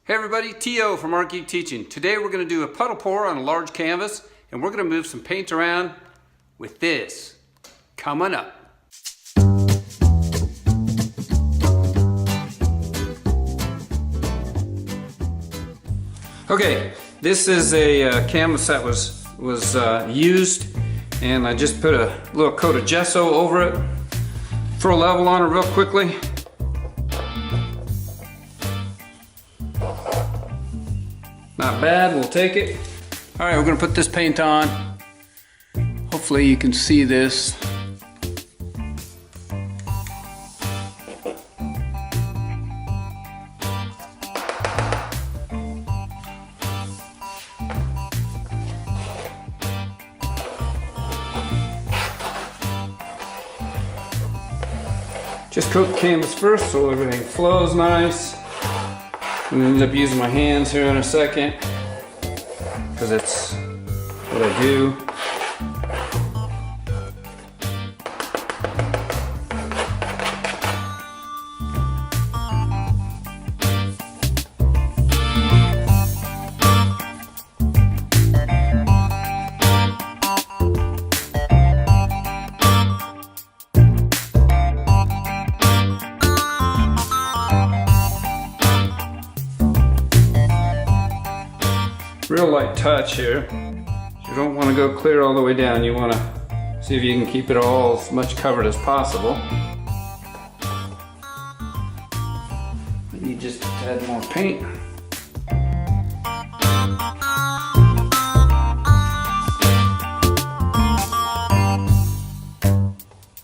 Hey everybody, T.O. from Art Geek Teaching. Today we're going to do a puddle pour on a large canvas and we're going to move some paint around with this. Coming up. Okay, this is a canvas that was used, and I just put a little coat of gesso over it. Throw a level on it real quickly. Not bad, we'll take it. All right, we're gonna put this paint on. Hopefully you can see this. Just coat the canvas first so everything flows nice. I'm gonna end up using my hands here in a second because it's what I do. Real light touch here. You don't want to go clear all the way down. You want to see if you can keep it all as much covered as possible. I need just to add more paint.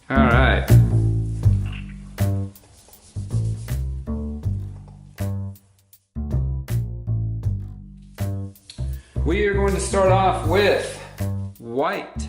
All right. We are going to start off with white.